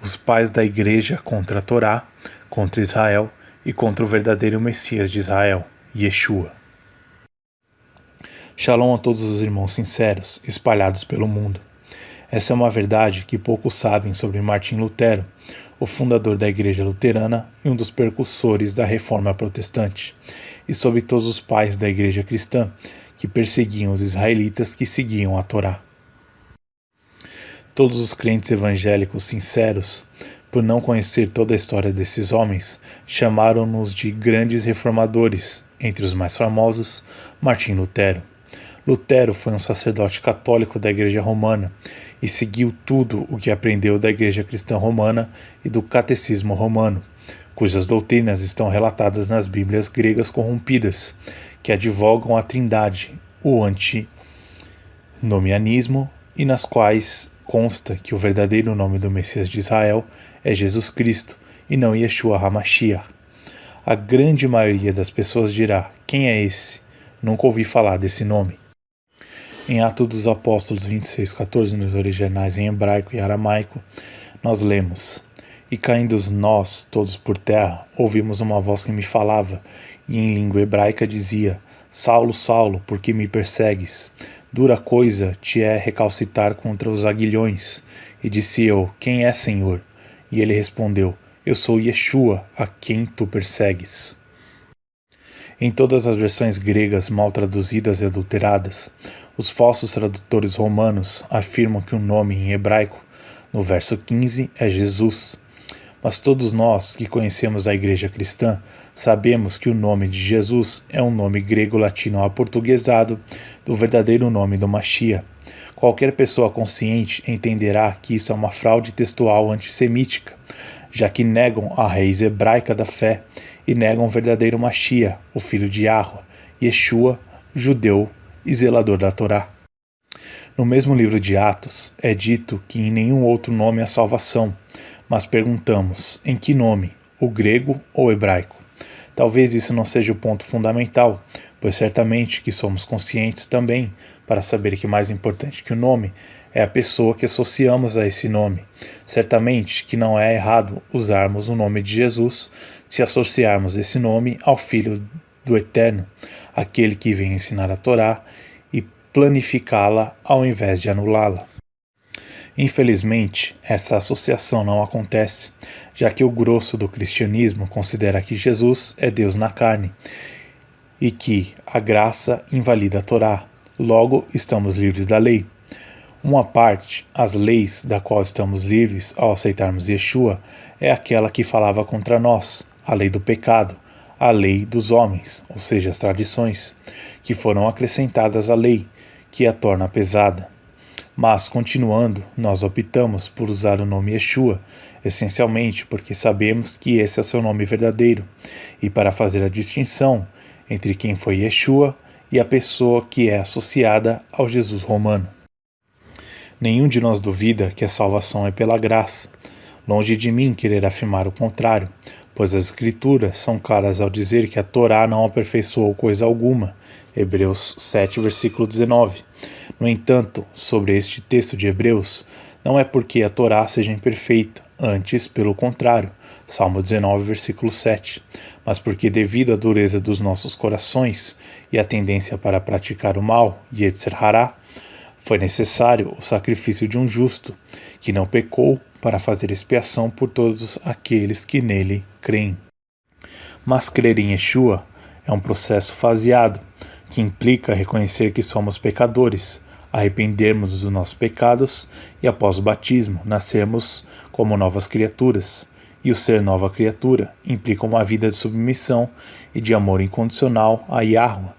os pais da igreja contra a Torá, contra Israel e contra o verdadeiro Messias de Israel, Yeshua. Shalom a todos os irmãos sinceros, espalhados pelo mundo. Essa é uma verdade que poucos sabem sobre Martim Lutero, o fundador da Igreja Luterana e um dos precursores da Reforma Protestante, e sobre todos os pais da Igreja Cristã que perseguiam os israelitas que seguiam a Torá. Todos os crentes evangélicos sinceros, por não conhecer toda a história desses homens, chamaram-nos de grandes reformadores, entre os mais famosos, Martim Lutero. Lutero foi um sacerdote católico da Igreja Romana e seguiu tudo o que aprendeu da Igreja Cristã Romana e do Catecismo Romano, cujas doutrinas estão relatadas nas Bíblias gregas corrompidas, que advogam a Trindade, o antinomianismo, e nas quais consta que o verdadeiro nome do Messias de Israel é Jesus Cristo e não Yeshua HaMashiach. A grande maioria das pessoas dirá: quem é esse? Nunca ouvi falar desse nome. Em Atos dos Apóstolos 26:14, nos originais em hebraico e aramaico, nós lemos: E caindo nós todos por terra, ouvimos uma voz que me falava, e em língua hebraica dizia: Saulo, Saulo, por que me persegues? Dura coisa te é recalcitar contra os aguilhões. E disse eu: Quem é, Senhor? E ele respondeu: Eu sou Yeshua, a quem tu persegues. Em todas as versões gregas mal traduzidas e adulteradas, os falsos tradutores romanos afirmam que o nome em hebraico, no verso 15, é Jesus. Mas todos nós que conhecemos a Igreja Cristã sabemos que o nome de Jesus é um nome grego-latino aportuguesado do verdadeiro nome do Mashiach. Qualquer pessoa consciente entenderá que isso é uma fraude textual antissemítica, já que negam a raiz hebraica da fé e negam o verdadeiro Mashiach, o filho de Yahweh, Yeshua, judeu e zelador da Torá. No mesmo livro de Atos, é dito que em nenhum outro nome há salvação, mas perguntamos, em que nome, o grego ou o hebraico? Talvez isso não seja o ponto fundamental, pois certamente que somos conscientes também para saber que mais importante que o nome é a pessoa que associamos a esse nome. Certamente que não é errado usarmos o nome de Jesus se associarmos esse nome ao Filho do Eterno, aquele que vem ensinar a Torá e planificá-la ao invés de anulá-la. Infelizmente, essa associação não acontece, já que o grosso do cristianismo considera que Jesus é Deus na carne e que a graça invalida a Torá. Logo, estamos livres da lei. Uma parte, as leis da qual estamos livres ao aceitarmos Yeshua, é aquela que falava contra nós, a lei do pecado, a lei dos homens, ou seja, as tradições, que foram acrescentadas à lei, que a torna pesada. Mas, continuando, nós optamos por usar o nome Yeshua, essencialmente porque sabemos que esse é o seu nome verdadeiro, e para fazer a distinção entre quem foi Yeshua e a pessoa que é associada ao Jesus romano. Nenhum de nós duvida que a salvação é pela graça. Longe de mim querer afirmar o contrário, pois as Escrituras são claras ao dizer que a Torá não aperfeiçoou coisa alguma. Hebreus 7, versículo 19. No entanto, sobre este texto de Hebreus, não é porque a Torá seja imperfeita, antes, pelo contrário, Salmo 19, versículo 7, mas porque devido à dureza dos nossos corações e à tendência para praticar o mal, Yetzer Hará, foi necessário o sacrifício de um justo, que não pecou, para fazer expiação por todos aqueles que nele creem. Mas crer em Yeshua é um processo faseado, que implica reconhecer que somos pecadores, arrependermos dos nossos pecados e, após o batismo, nascermos como novas criaturas. E o ser nova criatura implica uma vida de submissão e de amor incondicional a Yahweh,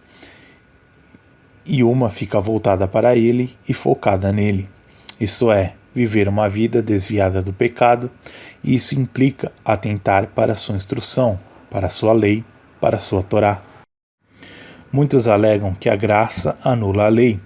e uma fica voltada para ele e focada nele. Isso é, viver uma vida desviada do pecado, e isso implica atentar para a sua instrução, para a sua lei, para a sua Torá. Muitos alegam que a graça anula a lei,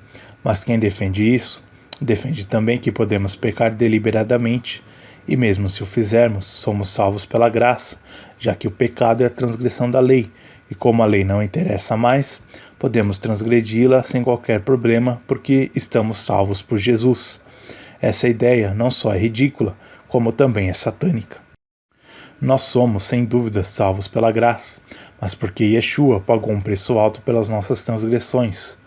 mas quem defende isso, defende também que podemos pecar deliberadamente, e mesmo se o fizermos, somos salvos pela graça, já que o pecado é a transgressão da lei, e como a lei não interessa mais, podemos transgredi-la sem qualquer problema, porque estamos salvos por Jesus. Essa ideia não só é ridícula, como também é satânica. Nós somos, sem dúvida, salvos pela graça, mas porque Yeshua pagou um preço alto pelas nossas transgressões.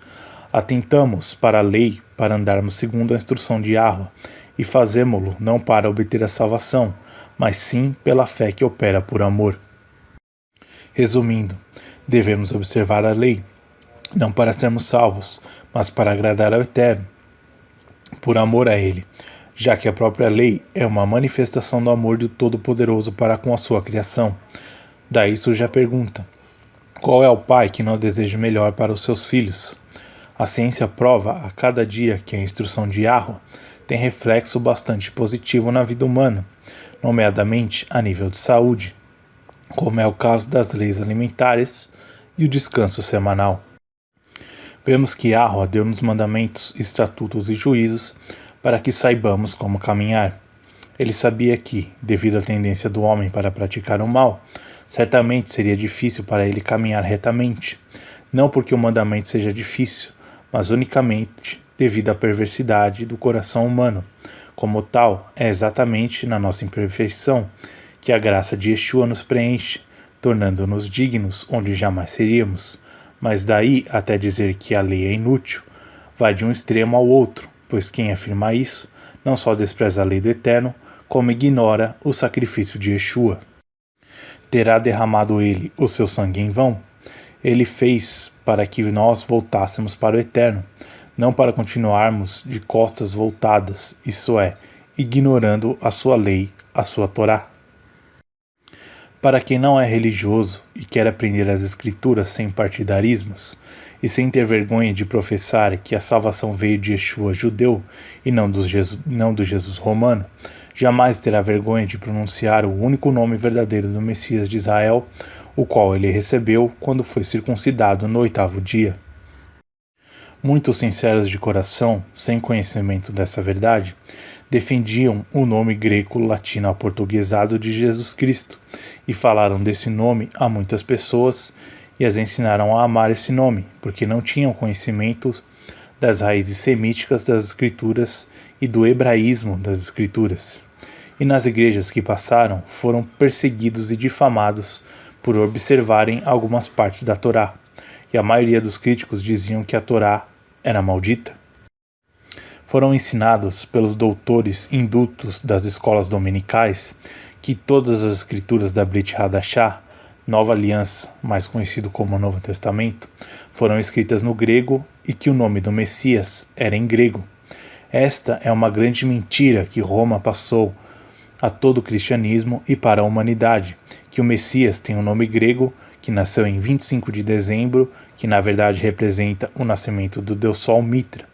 Atentamos para a lei para andarmos segundo a instrução de Yahweh, e fazemo-lo não para obter a salvação, mas sim pela fé que opera por amor. Resumindo, devemos observar a lei, não para sermos salvos, mas para agradar ao Eterno, por amor a Ele, já que a própria lei é uma manifestação do amor do Todo-Poderoso para com a sua criação. Daí surge a pergunta: qual é o pai que não deseja o melhor para os seus filhos? A ciência prova a cada dia que a instrução de Yahweh tem reflexo bastante positivo na vida humana, nomeadamente a nível de saúde, como é o caso das leis alimentares e o descanso semanal. Vemos que Yahweh deu-nos mandamentos, estatutos e juízos para que saibamos como caminhar. Ele sabia que, devido à tendência do homem para praticar o mal, certamente seria difícil para ele caminhar retamente, não porque o mandamento seja difícil, mas unicamente devido à perversidade do coração humano. Como tal, é exatamente na nossa imperfeição que a graça de Yeshua nos preenche, tornando-nos dignos onde jamais seríamos. Mas daí até dizer que a lei é inútil, vai de um extremo ao outro, pois quem afirma isso não só despreza a lei do Eterno, como ignora o sacrifício de Yeshua. Terá derramado ele o seu sangue em vão? Ele fez para que nós voltássemos para o Eterno, não para continuarmos de costas voltadas, isso é, ignorando a sua lei, a sua Torá. Para quem não é religioso e quer aprender as Escrituras sem partidarismos, e sem ter vergonha de professar que a salvação veio de Yeshua judeu e não do Jesus romano, jamais terá vergonha de pronunciar o único nome verdadeiro do Messias de Israel, o qual ele recebeu quando foi circuncidado no 8º dia. Muitos sinceros de coração, sem conhecimento dessa verdade, defendiam o nome greco-latino aportuguesado de Jesus Cristo e falaram desse nome a muitas pessoas e as ensinaram a amar esse nome, porque não tinham conhecimento das raízes semíticas das Escrituras e do hebraísmo das Escrituras. E nas igrejas que passaram, foram perseguidos e difamados por observarem algumas partes da Torá, e a maioria dos críticos diziam que a Torá era maldita. Foram ensinados pelos doutores indutos das escolas dominicais que todas as escrituras da Brit Hadashah, Nova Aliança, mais conhecido como Novo Testamento, foram escritas no grego e que o nome do Messias era em grego. Esta é uma grande mentira que Roma passou a todo o cristianismo e para a humanidade, que o Messias tem um nome grego que nasceu em 25 de dezembro, que na verdade representa o nascimento do Deus Sol Mitra.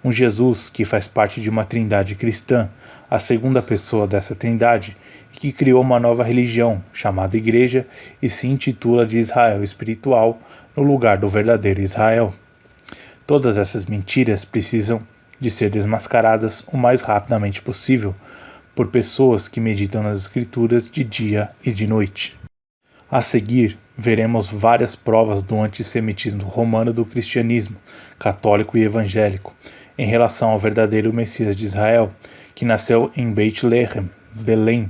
Um Jesus que faz parte de uma trindade cristã, a segunda pessoa dessa trindade, que criou uma nova religião, chamada Igreja, e se intitula de Israel espiritual, no lugar do verdadeiro Israel. Todas essas mentiras precisam de ser desmascaradas o mais rapidamente possível, por pessoas que meditam nas Escrituras de dia e de noite. A seguir, veremos várias provas do antissemitismo romano do cristianismo, católico e evangélico, em relação ao verdadeiro Messias de Israel, que nasceu em Beit Lehem, Belém,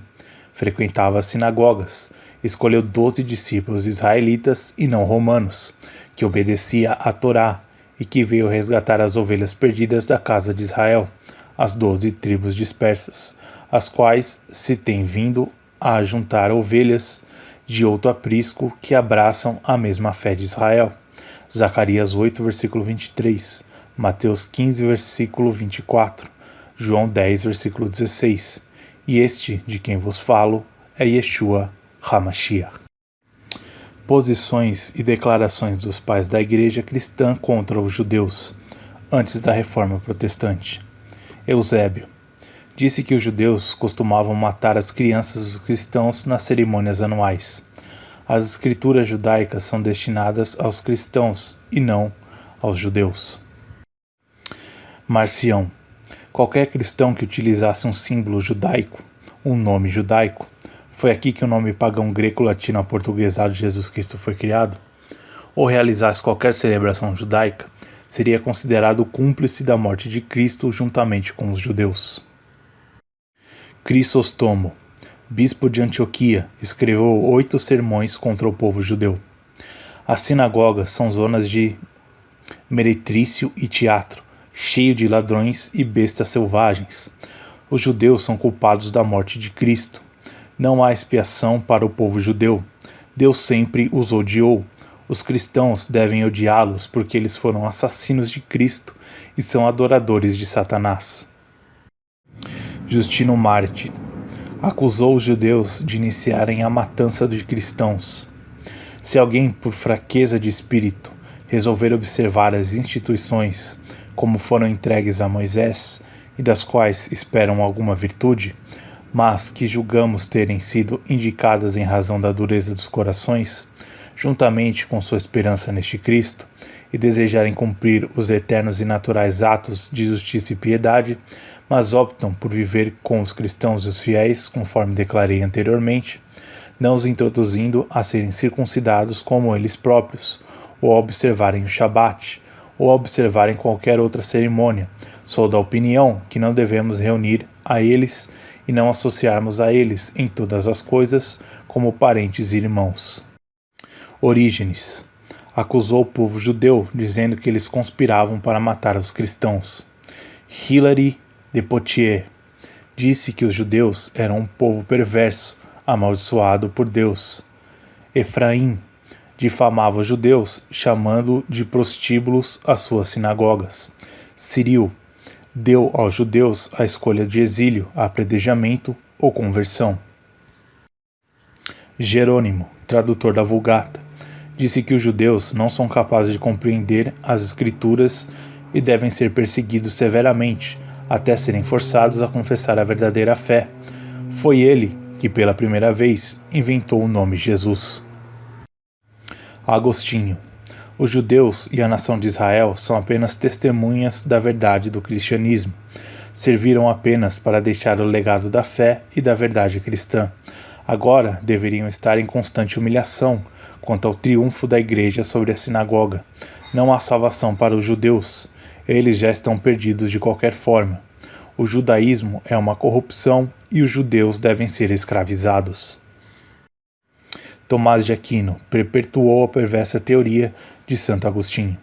frequentava as sinagogas, escolheu 12 discípulos israelitas e não romanos, que obedecia à Torá e que veio resgatar as ovelhas perdidas da casa de Israel, as 12 tribos dispersas, as quais se têm vindo a juntar ovelhas de outro aprisco que abraçam a mesma fé de Israel. Zacarias 8, versículo 23, Mateus 15, versículo 24, João 10, versículo 16. E este de quem vos falo é Yeshua HaMashiach. Posições e declarações dos pais da Igreja Cristã contra os judeus, antes da Reforma Protestante. Eusébio disse que os judeus costumavam matar as crianças dos cristãos nas cerimônias anuais. As escrituras judaicas são destinadas aos cristãos e não aos judeus. Marcião: qualquer cristão que utilizasse um símbolo judaico, um nome judaico, foi aqui que o nome pagão greco-latino aportuguesado de Jesus Cristo foi criado, ou realizasse qualquer celebração judaica, seria considerado cúmplice da morte de Cristo juntamente com os judeus. Crisóstomo, bispo de Antioquia, escreveu 8 sermões contra o povo judeu. As sinagogas são zonas de meretrício e teatro, cheio de ladrões e bestas selvagens. Os judeus são culpados da morte de Cristo. Não há expiação para o povo judeu. Deus sempre os odiou. Os cristãos devem odiá-los porque eles foram assassinos de Cristo e são adoradores de Satanás. Justino Mártir acusou os judeus de iniciarem a matança de cristãos. Se alguém, por fraqueza de espírito, resolver observar as instituições como foram entregues a Moisés e das quais esperam alguma virtude, mas que julgamos terem sido indicadas em razão da dureza dos corações, juntamente com sua esperança neste Cristo, e desejarem cumprir os eternos e naturais atos de justiça e piedade, mas optam por viver com os cristãos e os fiéis, conforme declarei anteriormente, não os introduzindo a serem circuncidados como eles próprios, ou a observarem o Shabat, ou a observarem qualquer outra cerimônia. Sou da opinião que não devemos reunir a eles e não associarmos a eles em todas as coisas como parentes e irmãos. Orígenes acusou o povo judeu, dizendo que eles conspiravam para matar os cristãos. Hilary de Poitiers disse que os judeus eram um povo perverso, amaldiçoado por Deus. Efraim difamava os judeus, chamando de prostíbulos as suas sinagogas. Ciril deu aos judeus a escolha de exílio, apredejamento ou conversão. Jerônimo, tradutor da Vulgata, disse que os judeus não são capazes de compreender as Escrituras e devem ser perseguidos severamente, até serem forçados a confessar a verdadeira fé. Foi ele que, pela primeira vez, inventou o nome Jesus. Agostinho. Os judeus e a nação de Israel são apenas testemunhas da verdade do cristianismo. Serviram apenas para deixar o legado da fé e da verdade cristã. Agora deveriam estar em constante humilhação quanto ao triunfo da igreja sobre a sinagoga. Não há salvação para os judeus. Eles já estão perdidos de qualquer forma. O judaísmo é uma corrupção e os judeus devem ser escravizados. Tomás de Aquino perpetuou a perversa teoria de Santo Agostinho.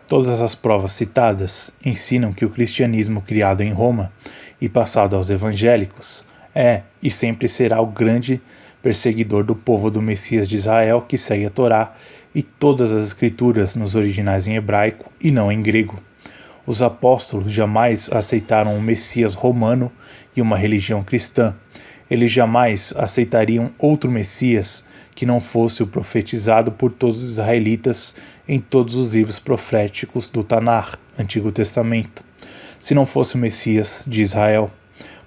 Todas as provas citadas ensinam que o cristianismo criado em Roma e passado aos evangélicos é e sempre será o grande perseguidor do povo do Messias de Israel que segue a Torá e todas as escrituras nos originais em hebraico e não em grego. Os apóstolos jamais aceitaram um Messias romano e uma religião cristã. Eles jamais aceitariam outro Messias que não fosse o profetizado por todos os israelitas em todos os livros proféticos do Tanar, Antigo Testamento, se não fosse o Messias de Israel,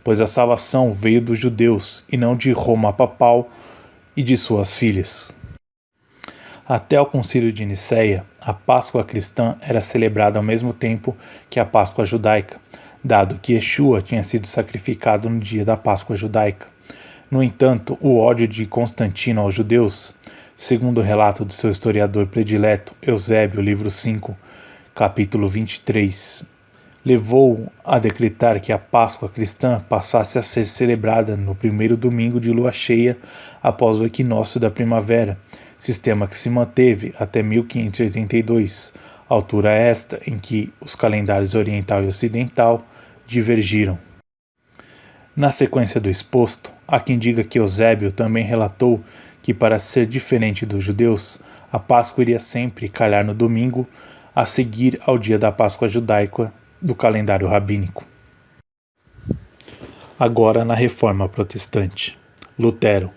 pois a salvação veio dos judeus e não de Roma papal e de suas filhas. Até o Concílio de Nicéia, a Páscoa cristã era celebrada ao mesmo tempo que a Páscoa judaica, dado que Yeshua tinha sido sacrificado no dia da Páscoa judaica. No entanto, o ódio de Constantino aos judeus, segundo o relato do seu historiador predileto, Eusébio, livro 5, capítulo 23, levou a decretar que a Páscoa cristã passasse a ser celebrada no primeiro domingo de lua cheia após o equinócio da primavera, sistema que se manteve até 1582, altura esta em que os calendários oriental e ocidental divergiram. Na sequência do exposto, há quem diga que Eusébio também relatou que, para ser diferente dos judeus, a Páscoa iria sempre calhar no domingo a seguir ao dia da Páscoa judaica do calendário rabínico. Agora na Reforma Protestante. Lutero.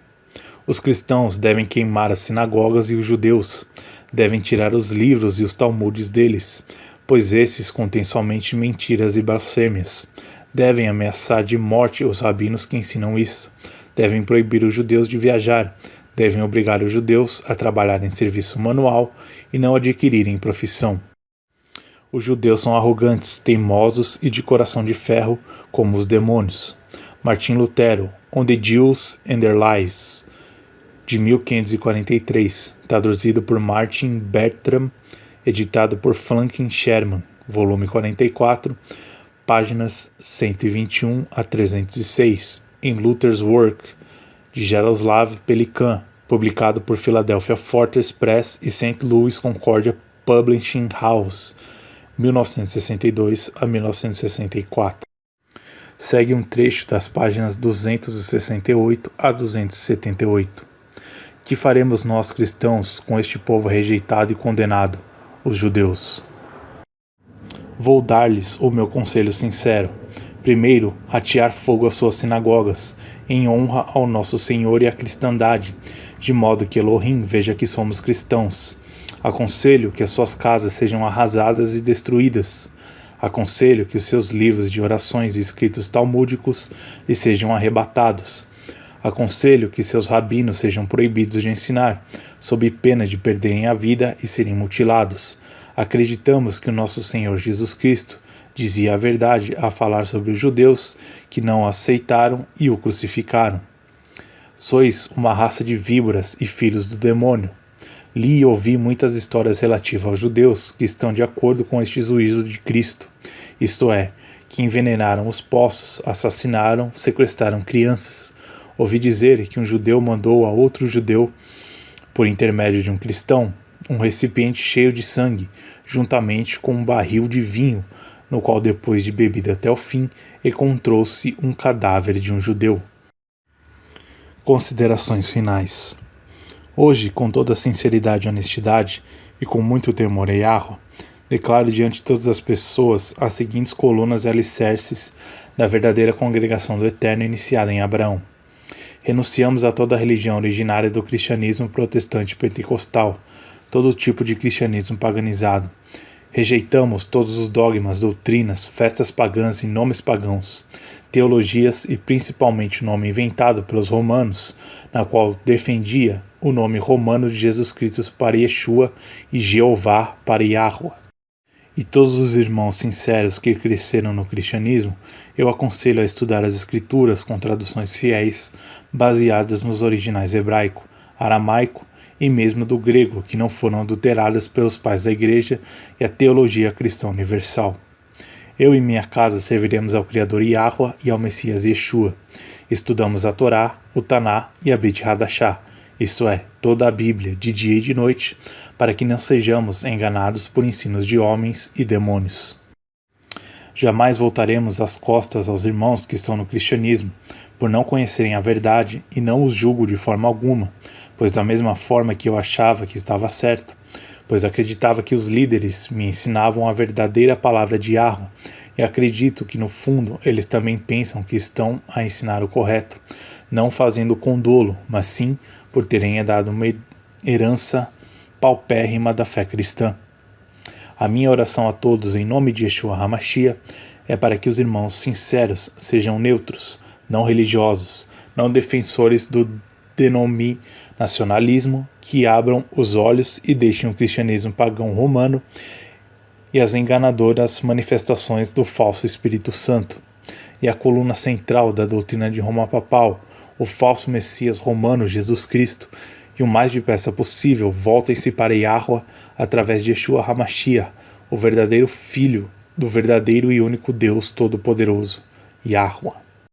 Os cristãos devem queimar as sinagogas e os judeus devem tirar os livros e os talmudes deles, pois esses contêm somente mentiras e blasfêmias. Devem ameaçar de morte os rabinos que ensinam isso. Devem proibir os judeus de viajar. Devem obrigar os judeus a trabalhar em serviço manual e não adquirirem profissão. Os judeus são arrogantes, teimosos e de coração de ferro, como os demônios. Martim Lutero, On the Jews and Their Lies, de 1543, traduzido por Martin Bertram, editado por Franklin Sherman, volume 44, páginas 121 a 306, em Luther's Work, de Jaroslav Pelikan, publicado por Philadelphia Fortress Press e St. Louis Concordia Publishing House, 1962 a 1964. Segue um trecho das páginas 268 a 278. Que faremos nós cristãos com este povo rejeitado e condenado, os judeus? Vou dar-lhes o meu conselho sincero. Primeiro, atear fogo às suas sinagogas, em honra ao nosso Senhor e à cristandade, de modo que Elohim veja que somos cristãos. Aconselho que as suas casas sejam arrasadas e destruídas. Aconselho que os seus livros de orações e escritos talmúdicos lhe sejam arrebatados. Aconselho que seus rabinos sejam proibidos de ensinar, sob pena de perderem a vida e serem mutilados. Acreditamos que o nosso Senhor Jesus Cristo dizia a verdade a falar sobre os judeus que não o aceitaram e o crucificaram. Sois uma raça de víboras e filhos do demônio. Li e ouvi muitas histórias relativas aos judeus que estão de acordo com este juízo de Cristo, isto é, que envenenaram os poços, assassinaram, sequestraram crianças. Ouvi dizer que um judeu mandou a outro judeu, por intermédio de um cristão, um recipiente cheio de sangue, juntamente com um barril de vinho, no qual, depois de bebido até o fim, encontrou-se um cadáver de um judeu. Considerações finais. Hoje, com toda a sinceridade e honestidade, e com muito temor a Yahweh, declaro diante de todas as pessoas as seguintes colunas e alicerces da verdadeira congregação do Eterno iniciada em Abraão. Renunciamos a toda a religião originária do cristianismo protestante pentecostal, todo tipo de cristianismo paganizado. Rejeitamos todos os dogmas, doutrinas, festas pagãs e nomes pagãos, teologias e principalmente o nome inventado pelos romanos, na qual defendia o nome romano de Jesus Cristo para Yeshua e Jeová para Yahweh. E todos os irmãos sinceros que cresceram no cristianismo, eu aconselho a estudar as escrituras com traduções fiéis, baseadas nos originais hebraico, aramaico e mesmo do grego, que não foram adulteradas pelos pais da igreja e a teologia cristã universal. Eu e minha casa serviremos ao Criador Yahweh e ao Messias Yeshua. Estudamos a Torá, o Taná e a Brit Hadashá, isto é, toda a Bíblia, de dia e de noite, para que não sejamos enganados por ensinos de homens e demônios. Jamais voltaremos as costas aos irmãos que estão no cristianismo, por não conhecerem a verdade, e não os julgo de forma alguma, pois da mesma forma que eu achava que estava certo, pois acreditava que os líderes me ensinavam a verdadeira palavra de Yahweh, e acredito que no fundo eles também pensam que estão a ensinar o correto, não fazendo com dolo, mas sim por terem herdado uma herança paupérrima da fé cristã. A minha oração a todos em nome de Yeshua HaMashiach é para que os irmãos sinceros sejam neutros, não religiosos, não defensores do denominacionalismo, que abram os olhos e deixem o cristianismo pagão romano e as enganadoras manifestações do falso Espírito Santo, e a coluna central da doutrina de Roma Papal, o falso Messias romano Jesus Cristo, e o mais depressa possível voltem-se para Yahweh através de Yeshua HaMashiach, o verdadeiro Filho do verdadeiro e único Deus Todo-Poderoso, Yahweh.